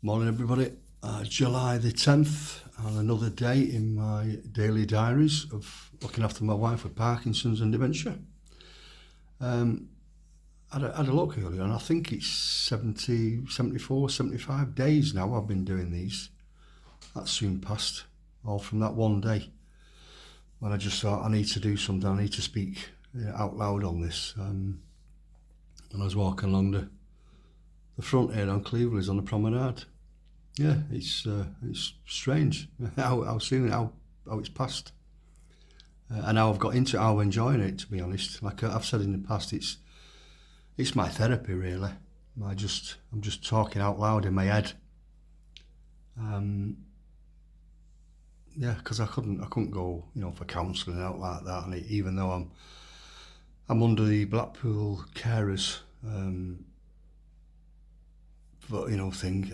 Morning everybody, July the 10th and another day in my daily diaries of looking after my wife with Parkinson's and dementia. I had a look earlier and I think it's 70, 74, 75 days now I've been doing these. That's soon passed, all from that one day when I just thought I need to do something, I need to speak out loud on this. And I was walking along the front here on Cleveland's on the promenade. Yeah, it's strange how it's passed, and how I've got into how I'm enjoying it. To be honest, like I've said in the past, it's my therapy really. I'm just talking out loud in my head. Yeah, because I couldn't go for counselling out like that, and even though I'm under the Blackpool carers thing.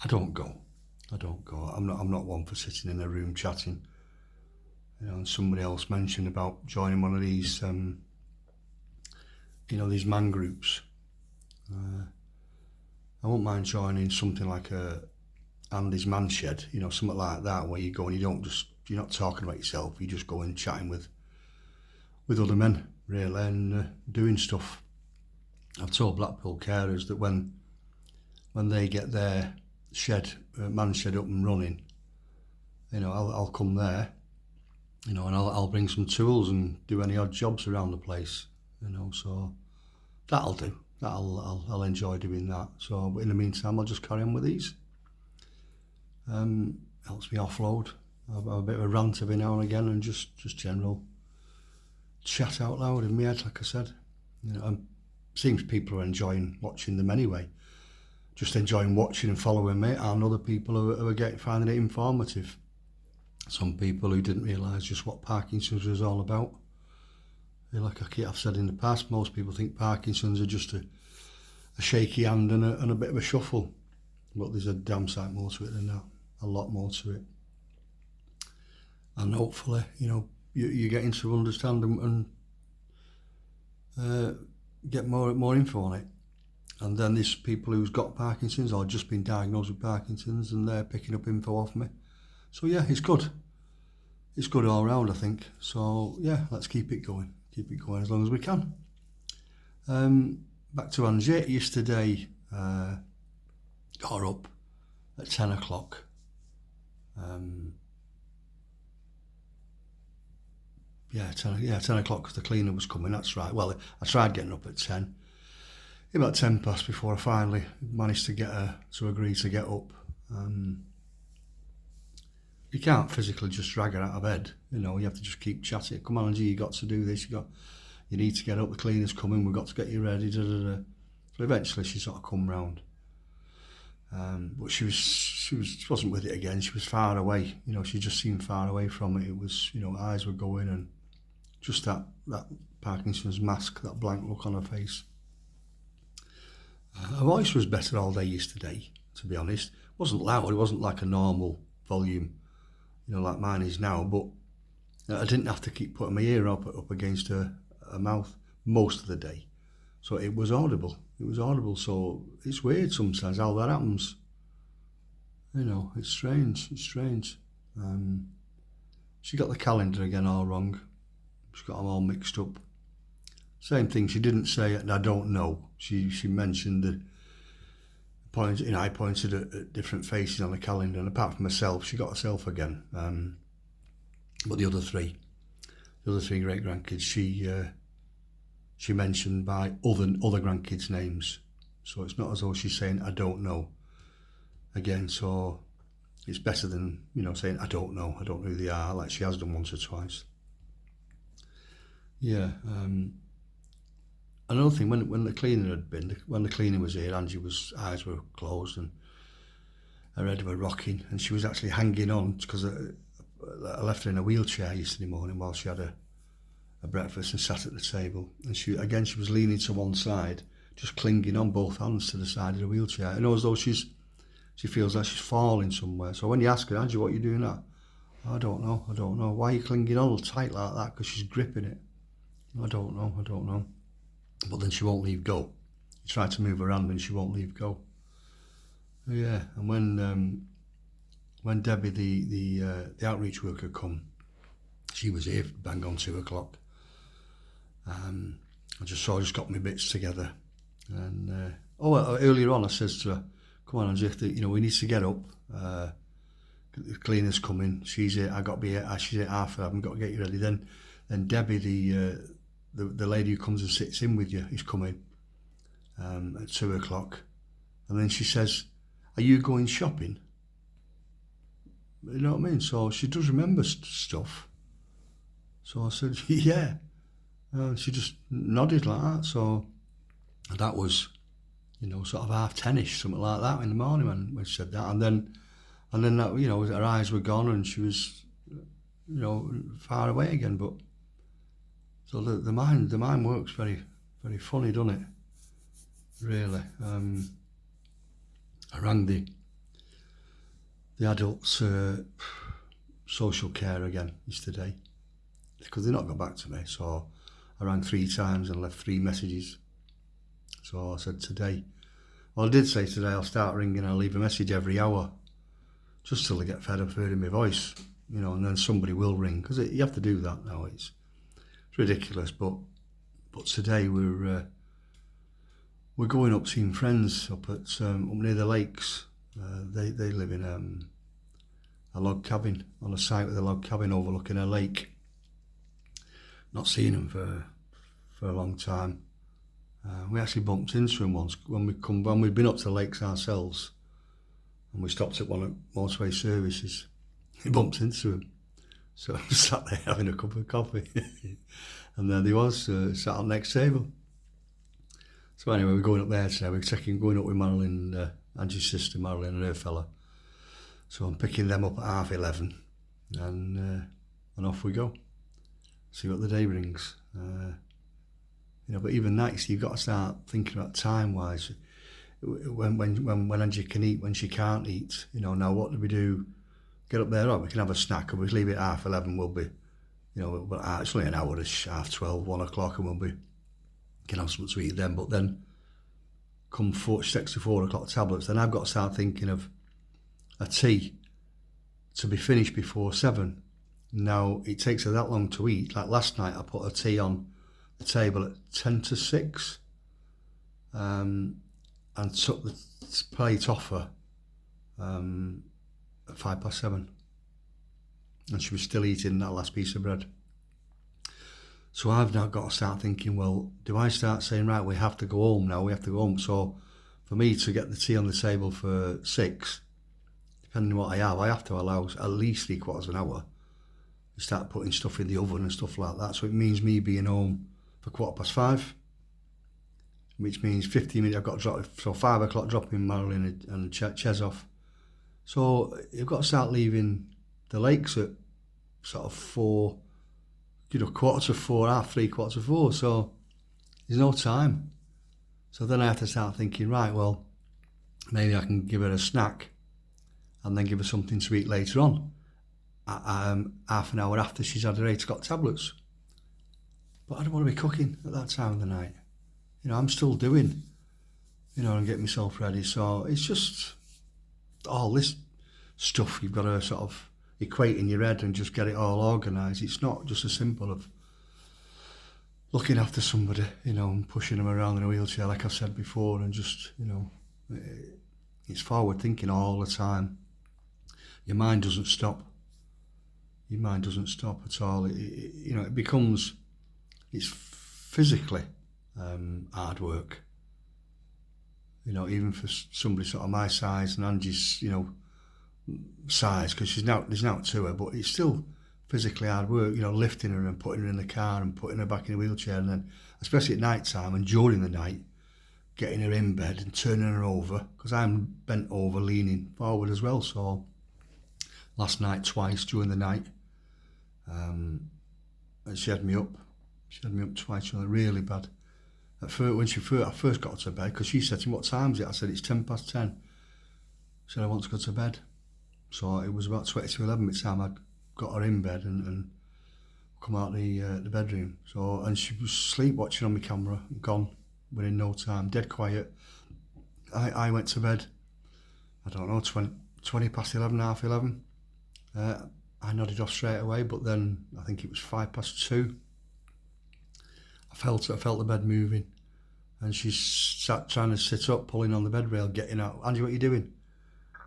I don't go. I'm not one for sitting in a room chatting. And somebody else mentioned about joining one of these, these man groups. I won't mind joining something like Andy's Man Shed, something like that, where you go and you're not talking about yourself. You just go and chatting with other men, really, and doing stuff. I've told Blackpool carers that when they get their man shed up and running, I'll come there, and I'll bring some tools and do any odd jobs around the place, so that'll do. I'll enjoy doing that. So in the meantime, I'll just carry on with these. Helps me offload. I've a bit of a rant every now and again, and just general chat out loud in my head, like I said. Seems people are enjoying watching them anyway. Just enjoying watching and following me, and other people who are finding it informative. Some people who didn't realise just what Parkinson's was all about. Like I've said in the past, most people think Parkinson's are just a shaky hand and a bit of a shuffle. But there's a damn sight more to it than that. A lot more to it. And hopefully, you're getting to understand and get more info on it. And then there's people who's got Parkinson's or just been diagnosed with Parkinson's, and they're picking up info off me. So yeah, it's good. It's good all round, I think. So yeah, let's keep it going. Keep it going as long as we can. Back to Angers yesterday. Got up at 10 o'clock. 10 o'clock because the cleaner was coming, that's right. Well, I tried getting up at 10. About 10 past before I finally managed to get her to agree to get up. You can't physically just drag her out of bed, you have to just keep chatting. Come on, Angie, you got to do this, you need to get up, the cleaner's coming, we've got to get you ready, So eventually she sort of come round. But she wasn't with it again, she was far away, she just seemed far away from it. It was, eyes were going, and just that Parkinson's mask, that blank look on her face. Her voice was better all day yesterday, to be honest. It wasn't loud, it wasn't like a normal volume, like mine is now, but I didn't have to keep putting my ear up against her mouth most of the day. So it was audible. So it's weird sometimes how that happens. It's strange. She got the calendar again all wrong. She got them all mixed up. Same thing, she didn't say, I don't know. She mentioned I pointed at different faces on the calendar, and apart from herself, she got herself again. But the other three great grandkids, she mentioned by other grandkids' names. So it's not as though she's saying, I don't know. Again, so it's better than, saying, I don't know who they are, like she has done once or twice. Yeah, another thing, when the cleaner was here, Angie's eyes were closed and her head were rocking, and she was actually hanging on because I left her in a wheelchair yesterday morning while she had a breakfast and sat at the table, and she was leaning to one side, just clinging on both hands to the side of the wheelchair, as though she feels like she's falling somewhere. So when you ask her, Angie, what are you doing that? I don't know. Why are you clinging on tight like that? Because she's gripping it. I don't know. But then she won't leave go. You try to move her hand and she won't leave go. Yeah, and when Debbie, the outreach worker, come, she was here bang on 2 o'clock. I just got my bits together, and earlier on I says to her, "Come on, Angie, we need to get up. The cleaner's coming. She's here. I got to be here. She's at 11:30. Got to get you ready." Then Debbie, the lady who comes and sits in with you, is coming at 2 o'clock, and then she says, "Are you going shopping?" You know what I mean? So she does remember stuff. So I said, "Yeah." She just nodded like that. So that was, sort of 10:30ish, something like that, in the morning when she said that. And then that, her eyes were gone and she was, far away again. But so the mind works very, very funny, doesn't it? Really. I rang the adults social care again yesterday because they've not got back to me. So I rang 3 times and left 3 messages. So I said today, well, I did say today I'll start ringing. I'll leave a message every hour, just till I get fed up hearing my voice, and then somebody will ring, because you have to do that now. It's ridiculous, but today we're going up seeing friends up near the lakes. They live in a log cabin, on a site with a log cabin overlooking a lake. Not seen them for a long time. We actually bumped into them once when we'd been up to the lakes ourselves, and we stopped at one of Motorway Services. We bumped into him, so I was sat there having a cup of coffee, and there he was, sat on the next table. So anyway, we're going up there today. We're going up with Marilyn, Angie's sister Marilyn, and her fella. So I'm picking them up at 11:30, and off we go. See what the day brings. But even that, you've got to start thinking about time-wise. When Angie can eat, when she can't eat. Now what do we do? Get up there, right? We can have a snack, and we leave it at 11:30. We'll be, it's only an hour-ish, 12:30, 1 o'clock, and we can have something to eat then. But then, come 6 to 4 o'clock tablets, then I've got to start thinking of a tea to be finished before 7. Now, it takes her that long to eat. Like last night, I put a tea on the table at 10 to 6 and took the plate off her at 7:05. And she was still eating that last piece of bread. So I've now got to start thinking, well, do I start saying, right, we have to go home now, we have to go home. So for me to get the tea on the table for 6, depending on what I have to allow at least 3/4 of an hour. Start putting stuff in the oven and stuff like that. So it means me being home for 5:15, which means 15 minutes I've got to drop. So 5 o'clock dropping Marilyn and Ches off. So you've got to start leaving the lakes at sort of 4, 4:45, 3/4. So there's no time. So then I have to start thinking, right, well, maybe I can give her a snack and then give her something to eat later on. Half an hour after she's had her 8 o'clock tablets. But I don't want to be cooking at that time of the night. I'm still doing, and getting myself ready. So it's just all this stuff you've got to sort of equate in your head and just get it all organised. It's not just as simple of looking after somebody, and pushing them around in a wheelchair, like I've said before, and just, it's forward thinking all the time. Your mind doesn't stop. Your mind doesn't stop at all. It becomes, it's physically hard work. Even for somebody sort of my size and Angie's, size, because there's now 2 her, but it's still physically hard work, lifting her and putting her in the car and putting her back in a wheelchair, and then, especially at night time and during the night, getting her in bed and turning her over, because I'm bent over, leaning forward as well. So last night twice during the night, and she had me up. She had me up twice, really bad. At first, when I first got to bed, because she said to me, "What time is it?" I said, "It's 10:10. She said, "I want to go to bed." So it was about 20 to 11 by the time I'd got her in bed and come out the bedroom. So, and she was sleep watching on my camera, gone within no time, dead quiet. I went to bed, I don't know, 20 past 11, half 11. I nodded off straight away, but then I think it was 2:05. I felt the bed moving, and she sat trying to sit up, pulling on the bed rail, getting out. Angie, what are you doing?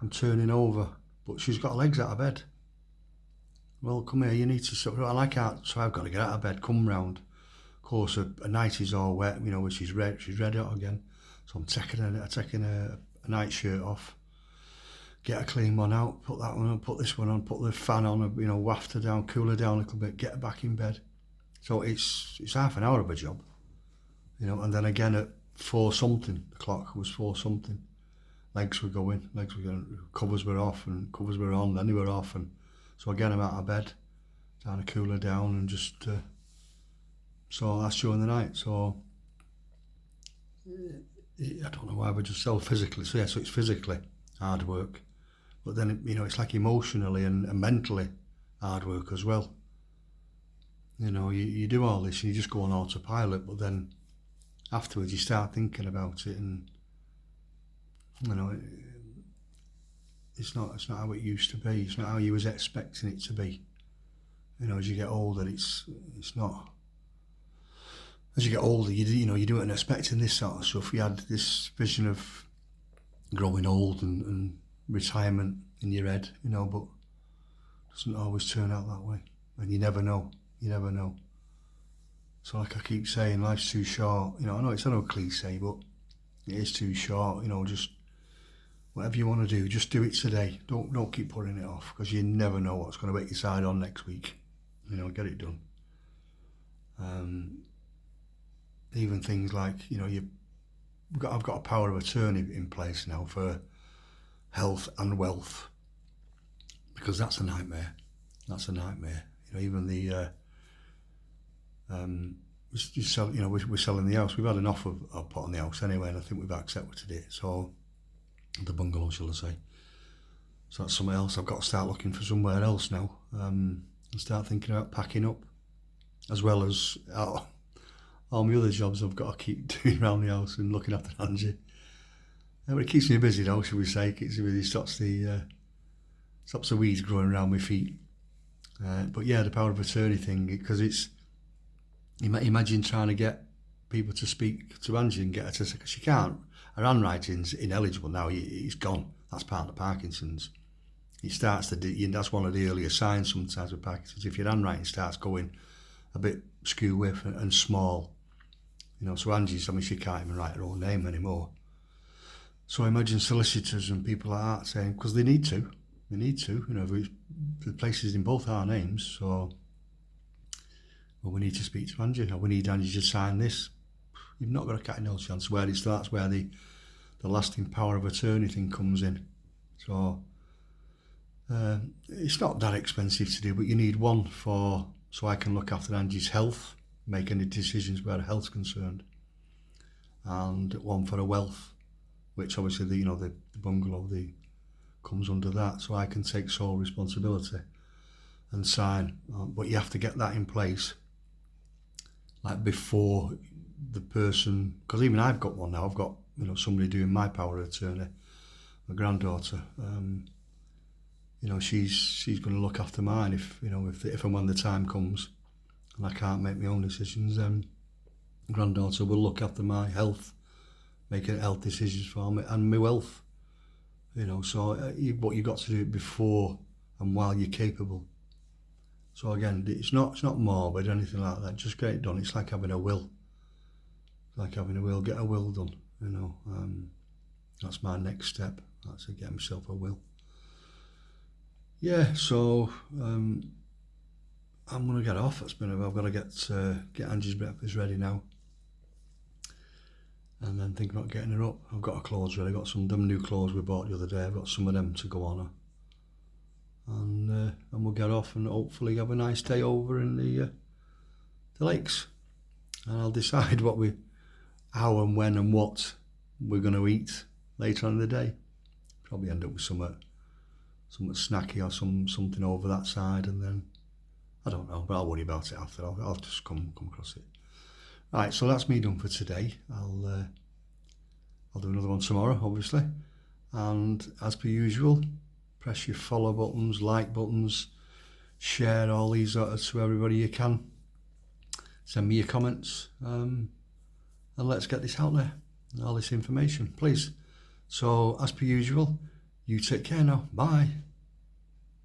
I'm turning over, but she's got her legs out of bed. Well, come here, you need to sit. And I can't, so I've got to get out of bed, come round. Of course, her nightie's all wet, you know, she's red out again. So I'm taking a night shirt off, get a clean one out, put that one on, put this one on, put the fan on, you know, waft her down, cool her down a little bit, get her back in bed. So it's half an hour of a job, you know, and then again at 4 something, the clock was 4 something. Legs were going, covers were off and covers were on, then they were off. And so again, I'm out of bed, trying to cool her down and just, so that's during the night. So I don't know why, but just so physically, so yeah, so it's physically hard work. But then, you know, it's like emotionally and mentally hard work as well. You know, you do all this and you just go on autopilot, but then afterwards you start thinking about it, and you know, it's not how it used to be. It's not how you was expecting it to be. You know, as you get older, it's not. As you get older, you know, you do it and expecting this sort of stuff. You had this vision of growing old and retirement in your head, you know, but it doesn't always turn out that way, and you never know. You never know. So like I keep saying, life's too short. You know, I know it's an old cliche, but it is too short. You know, just whatever you want to do, just do it today. Don't keep putting it off, because you never know what's going to make you side on next week. You know, get it done. Even things like, you know, I've got a power of attorney in place now for health and wealth, because that's a nightmare. That's a nightmare. You know, even the we're selling the house. We've had an offer put on the house anyway, and I think we've accepted it. So the bungalow, shall I say? So that's somewhere else. I've got to start looking for somewhere else now, and start thinking about packing up, as well as all my other jobs I've got to keep doing around the house and looking after Angie. But it keeps me busy though, shall we say? It keeps me busy, stops the weeds growing around my feet. But yeah, the power of attorney thing, because it's, imagine trying to get people to speak to Angie and get her to, because she can't. Her handwriting's ineligible now. It's gone. That's part of the Parkinson's. It starts that's one of the earlier signs sometimes with Parkinson's. If your handwriting starts going a bit skew with and small, you know. So Angie's, I mean, she can't even write her own name anymore. So imagine solicitors and people like that saying, because they need to, you know, the place is in both our names, so, well, we need to speak to Angie, or we need Angie to sign this. You've not got a cat and no chance. Where it starts, where the lasting power of attorney thing comes in. So it's not that expensive to do, but you need one so I can look after Angie's health, make any decisions where her health's concerned, and one for her wealth, which obviously the bungalow comes under that, so I can take sole responsibility and sign. But you have to get that in place, like before the person, because even I've got one now. I've got, you know, somebody doing my power of attorney, my granddaughter. You know, she's going to look after mine if and when the time comes, and I can't make my own decisions. Then granddaughter will look after my health, making health decisions for me and my wealth. You know, so but you've got to do it before and while you're capable. So again, it's not morbid or anything like that. Just get it done. It's like having a will. Get a will done. You know, that's my next step. That's to get myself a will. Yeah, so I'm gonna get off. I've got to get Angie's breakfast ready now, and then think about getting her up. I've got her clothes ready. I've got some of them new clothes we bought the other day. I've got some of them to go on her, and we'll get off and hopefully have a nice day over in the lakes. And I'll decide how and when and what we're going to eat later on in the day. Probably end up with something snacky or something over that side, and then I don't know, but I'll worry about it after. I'll just come across it. Right, so that's me done for today. I'll do another one tomorrow, obviously, And as per usual, press your follow buttons, like buttons, share all these to everybody you can. Send me your comments, and let's get this out there, all this information, please. So as per usual, you take care now. Bye.